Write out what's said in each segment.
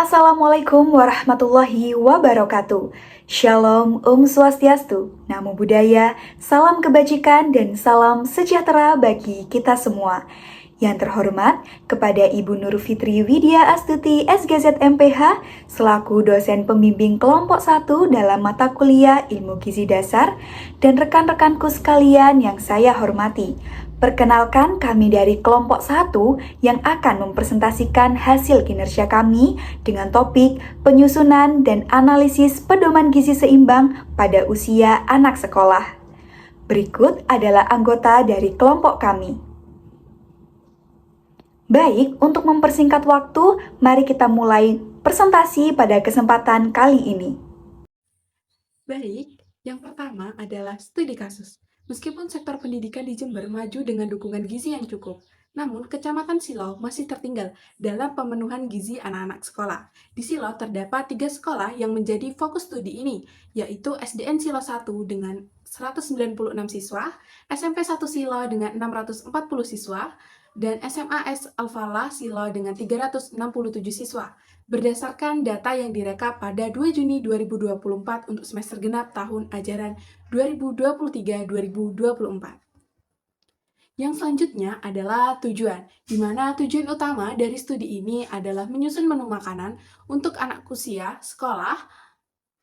Assalamualaikum warahmatullahi wabarakatuh. Shalom, Swastiastu, Namo Buddhaya, salam kebajikan dan salam sejahtera bagi kita semua. Yang terhormat kepada Ibu Nur Fitri Widya Astuti SGZ MPH selaku dosen pembimbing kelompok 1 dalam mata kuliah Ilmu Gizi Dasar dan rekan-rekanku sekalian yang saya hormati. Perkenalkan kami dari kelompok 1 yang akan mempresentasikan hasil kinerja kami dengan topik penyusunan dan analisis pedoman gizi seimbang pada usia anak sekolah. Berikut adalah anggota dari kelompok kami. Baik, untuk mempersingkat waktu, mari kita mulai presentasi pada kesempatan kali ini. Baik, yang pertama adalah studi kasus. Meskipun sektor pendidikan di Jember maju dengan dukungan gizi yang cukup, namun Kecamatan Silau masih tertinggal dalam pemenuhan gizi anak-anak sekolah. Di Silau terdapat 3 sekolah yang menjadi fokus studi ini, yaitu SDN Silau 1 dengan 196 siswa, SMP 1 Silau dengan 640 siswa, dan SMAS Al-Falah Silau dengan 367 siswa. Berdasarkan data yang direkap pada 2 Juni 2024 untuk semester genap tahun ajaran 2023-2024. Yang selanjutnya adalah tujuan, di mana tujuan utama dari studi ini adalah menyusun menu makanan untuk anak usia sekolah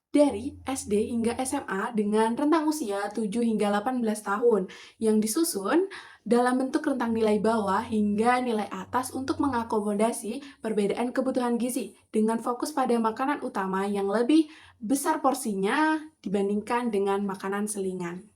dari SD hingga SMA dengan rentang usia 7 hingga 18 tahun yang disusun dalam bentuk rentang nilai bawah hingga nilai atas untuk mengakomodasi perbedaan kebutuhan gizi dengan fokus pada makanan utama yang lebih besar porsinya dibandingkan dengan makanan selingan.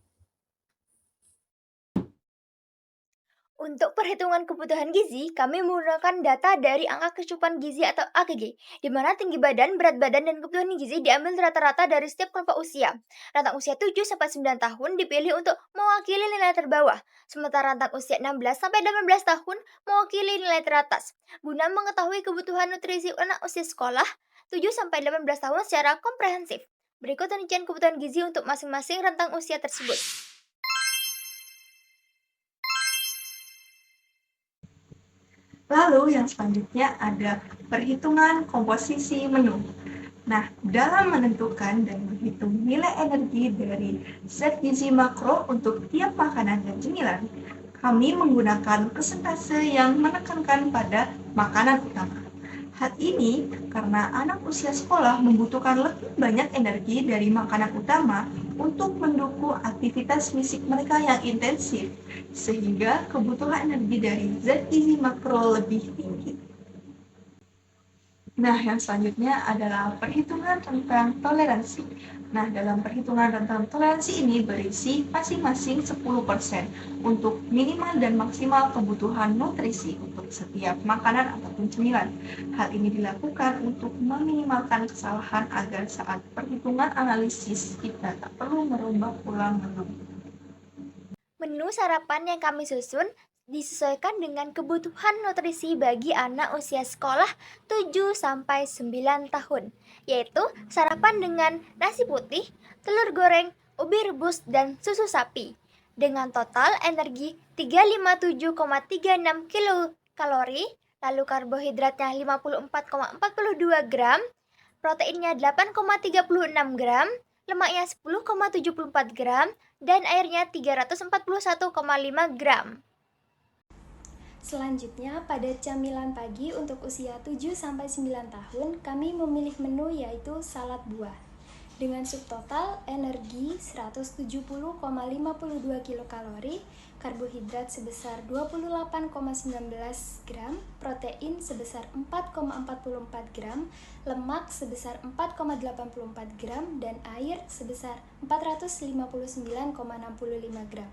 Untuk perhitungan kebutuhan gizi, kami menggunakan data dari angka kecukupan gizi atau AKG, di mana tinggi badan, berat badan, dan kebutuhan gizi diambil rata-rata dari setiap kelompok usia. Rentang usia 7-9 tahun dipilih untuk mewakili nilai terbawah, sementara rentang usia 16-18 tahun mewakili nilai teratas. Guna mengetahui kebutuhan nutrisi anak usia sekolah 7-18 tahun secara komprehensif. Berikut rincian kebutuhan gizi untuk masing-masing rentang usia tersebut. Lalu yang selanjutnya ada perhitungan komposisi menu. Nah, dalam menentukan dan menghitung nilai energi dari zat gizi makro untuk tiap makanan dan cemilan, kami menggunakan persentase yang menekankan pada makanan utama. Hal ini karena anak usia sekolah membutuhkan lebih banyak energi dari makanan utama untuk mendukung aktivitas fisik mereka yang intensif, sehingga kebutuhan energi dari zat gizi makro lebih tinggi. Nah, yang selanjutnya adalah perhitungan tentang toleransi. Nah, dalam perhitungan tentang toleransi ini berisi masing-masing 10% untuk minimal dan maksimal kebutuhan nutrisi untuk setiap makanan ataupun cemilan. Hal ini dilakukan untuk meminimalkan kesalahan agar saat perhitungan analisis kita tak perlu merubah ulang menu. Menu sarapan yang kami susun disesuaikan dengan kebutuhan nutrisi bagi anak usia sekolah 7-9 tahun, yaitu sarapan dengan nasi putih, telur goreng, ubi rebus, dan susu sapi. Dengan total energi 357,36 kilokalori, lalu karbohidratnya 54,42 gram, proteinnya 8,36 gram, lemaknya 10,74 gram, dan airnya 341,5 gram. Selanjutnya, pada camilan pagi untuk usia 7-9 tahun, kami memilih menu yaitu salad buah. Dengan subtotal energi 170,52 kilokalori, karbohidrat sebesar 28,19 gram, protein sebesar 4,44 gram, lemak sebesar 4,84 gram, dan air sebesar 459,65 gram,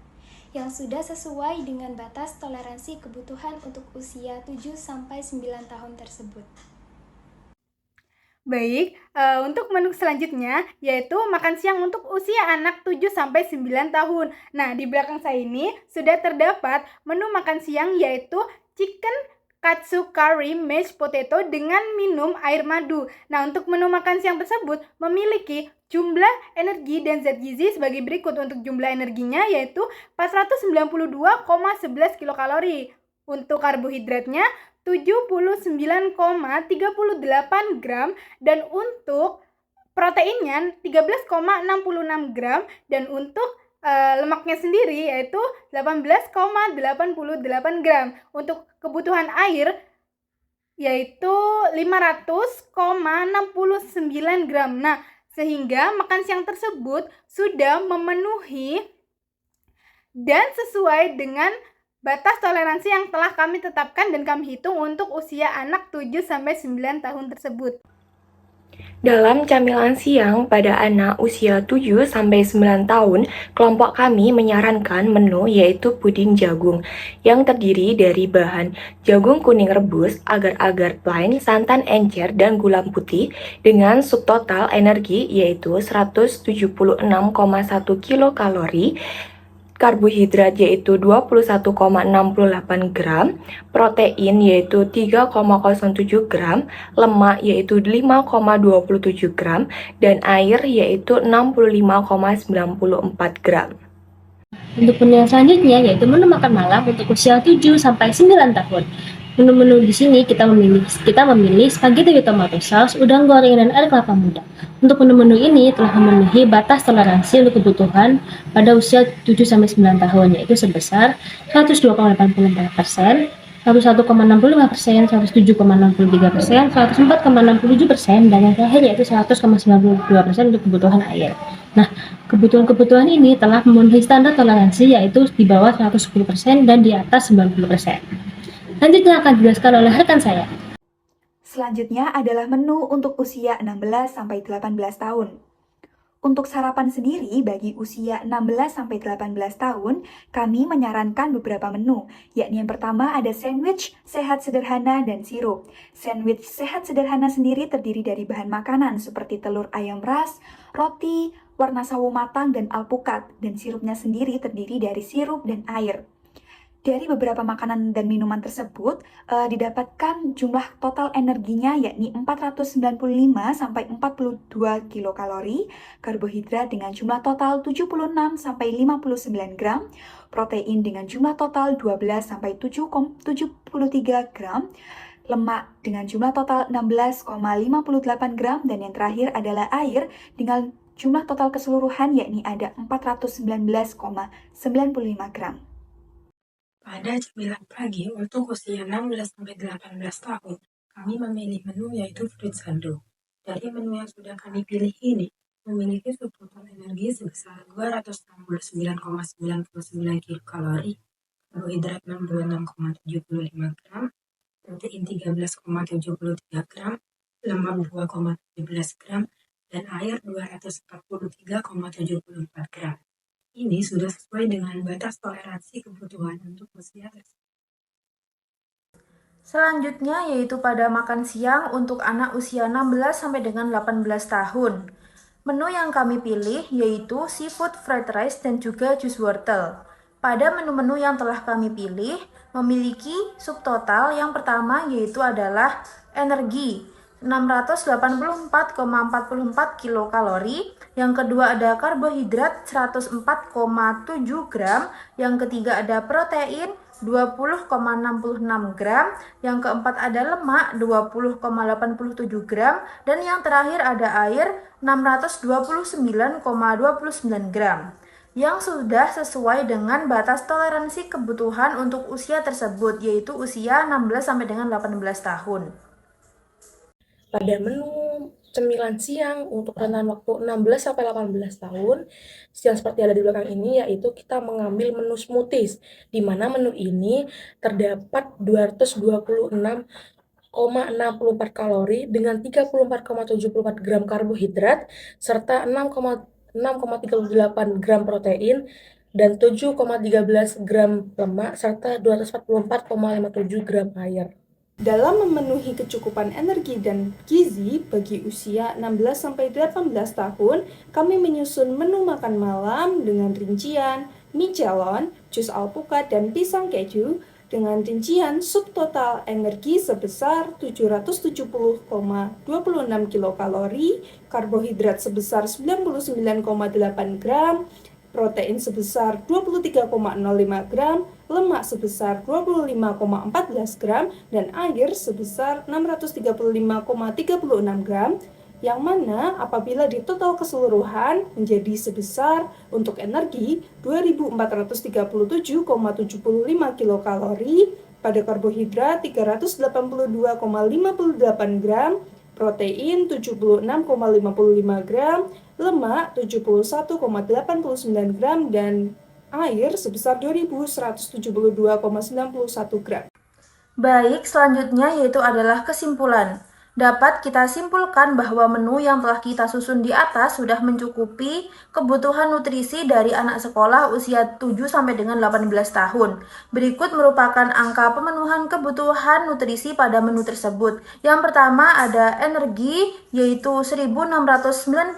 yang sudah sesuai dengan batas toleransi kebutuhan untuk usia 7-9 tahun tersebut. Baik, untuk menu selanjutnya yaitu makan siang untuk usia anak 7-9 tahun. Nah, di belakang saya ini sudah terdapat menu makan siang yaitu chicken katsu curry mashed potato dengan minum air madu. Nah, untuk menu makan siang tersebut memiliki jumlah energi dan zat gizi sebagai berikut. Untuk jumlah energinya yaitu 492,11 kilokalori. Untuk karbohidratnya 79,38 gram dan untuk proteinnya 13,66 gram dan untuk lemaknya sendiri yaitu 18,88 gram. Untuk kebutuhan air yaitu 500,69 gram. Nah, sehingga makan siang tersebut sudah memenuhi dan sesuai dengan batas toleransi yang telah kami tetapkan dan kami hitung untuk usia anak 7-9 tahun tersebut. Dalam camilan siang pada anak usia 7-9 tahun, kelompok kami menyarankan menu yaitu puding jagung yang terdiri dari bahan jagung kuning rebus, agar-agar plain, santan encer, dan gula putih dengan subtotal energi yaitu 176,1 kilokalori, karbohidrat yaitu 21,68 gram, protein yaitu 3,07 gram, lemak yaitu 5,27 gram, dan air yaitu 65,94 gram. Untuk menu yang selanjutnya yaitu menu makan malam untuk usia 7-9 tahun. Menu-menu di sini kita memilih spaghetti with tomato sauce, udang goreng, dan air kelapa muda. Untuk menu-menu ini telah memenuhi batas toleransi untuk kebutuhan pada usia 7-9 tahun, yaitu sebesar 102,84%, 101,65%, 107,63%, 104,67%, dan yang terakhir yaitu 100,92% untuk kebutuhan air. Nah, kebutuhan-kebutuhan ini telah memenuhi standar toleransi yaitu di bawah 110% dan di atas 90%. Selanjutnya akan dijelaskan oleh rekan saya. Selanjutnya adalah menu untuk usia 16-18 tahun. Untuk sarapan sendiri bagi usia 16-18 tahun, kami menyarankan beberapa menu, yakni yang pertama ada sandwich sehat sederhana dan sirup. Sandwich sehat sederhana sendiri terdiri dari bahan makanan seperti telur ayam ras, roti, warna sawo matang, dan alpukat, dan sirupnya sendiri terdiri dari sirup dan air. Dari beberapa makanan dan minuman tersebut, didapatkan jumlah total energinya yakni 495-42 kilokalori, karbohidrat dengan jumlah total 76-59 gram, protein dengan jumlah total 12-73 gram, lemak dengan jumlah total 16,58 gram, dan yang terakhir adalah air dengan jumlah total keseluruhan yakni ada 419,95 gram. Pada cemilan pagi untuk usia 16-18 tahun, kami memilih menu yaitu fruit sando. Dari menu yang sudah kami pilih ini, memiliki subtotal energi sebesar 269,99 kilokalori, karbohidrat 66,75 gram, protein 13,73 gram, lemak 2,17 gram, dan air 243,74 gram. Ini sudah sesuai dengan batas toleransi kebutuhan untuk usia tersebut. Selanjutnya yaitu pada makan siang untuk anak usia 16 sampai dengan 18 tahun. Menu yang kami pilih yaitu seafood fried rice dan juga jus wortel. Pada menu-menu yang telah kami pilih memiliki subtotal yang pertama yaitu adalah energi 684,44 kilokalori, yang kedua ada karbohidrat 104,7 gram, yang ketiga ada protein 20,66 gram, yang keempat ada lemak 20,87 gram, dan yang terakhir ada air 629,29 gram, yang sudah sesuai dengan batas toleransi kebutuhan untuk usia tersebut, yaitu usia 16 sampai dengan 18 tahun. Pada menu cemilan siang untuk rentan waktu 16-18 tahun, yang seperti ada di belakang ini, yaitu kita mengambil menu smoothies, di mana menu ini terdapat 226,64 kalori dengan 34,74 gram karbohidrat, serta 6,38 gram protein, dan 7,13 gram lemak, serta 244,57 gram air. Dalam memenuhi kecukupan energi dan gizi bagi usia 16-18 tahun, kami menyusun menu makan malam dengan rincian mie celon, jus alpukat, dan pisang keju dengan rincian subtotal energi sebesar 770,26 kilokalori, karbohidrat sebesar 99,8 gram, protein sebesar 23,05 gram, lemak sebesar 25,14 gram, dan air sebesar 635,36 gram, yang mana apabila di total keseluruhan menjadi sebesar untuk energi 2437,75 kilokalori, pada karbohidrat 382,58 gram, protein 76,55 gram, lemak 71,89 gram, dan air sebesar 2172,91 gram. Baik, selanjutnya yaitu adalah kesimpulan. Dapat kita simpulkan bahwa menu yang telah kita susun di atas sudah mencukupi kebutuhan nutrisi dari anak sekolah usia 7 sampai dengan 18 tahun. Berikut merupakan angka pemenuhan kebutuhan nutrisi pada menu tersebut. Yang pertama ada energi, yaitu 1696,81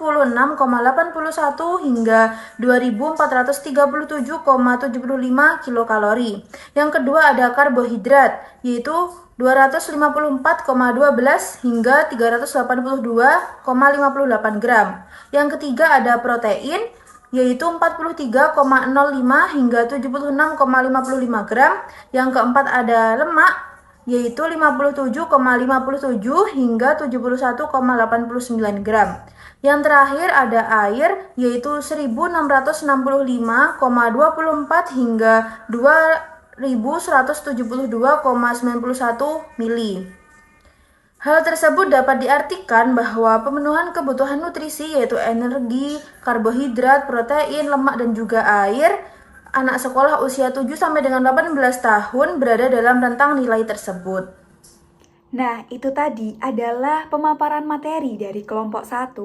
hingga 2437,75 kilokalori. Yang kedua ada karbohidrat, yaitu 254,12 hingga 382,58 gram. Yang ketiga ada protein, yaitu 43,05 hingga 76,55 gram. Yang keempat ada lemak, yaitu 57,57 hingga 71,89 gram. Yang terakhir ada air, yaitu 1665,24 hingga 2172,91 mili. Hal tersebut dapat diartikan bahwa pemenuhan kebutuhan nutrisi yaitu energi, karbohidrat, protein, lemak, dan juga air anak sekolah usia 7 sampai dengan 18 tahun berada dalam rentang nilai tersebut. Nah, itu tadi adalah pemaparan materi dari kelompok 1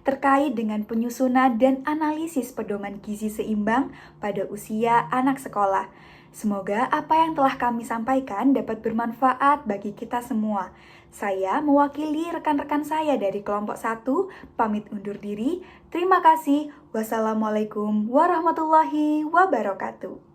terkait dengan penyusunan dan analisis pedoman gizi seimbang pada usia anak sekolah. Semoga apa yang telah kami sampaikan dapat bermanfaat bagi kita semua. Saya mewakili rekan-rekan saya dari kelompok 1, pamit undur diri. Terima kasih. Wassalamualaikum warahmatullahi wabarakatuh.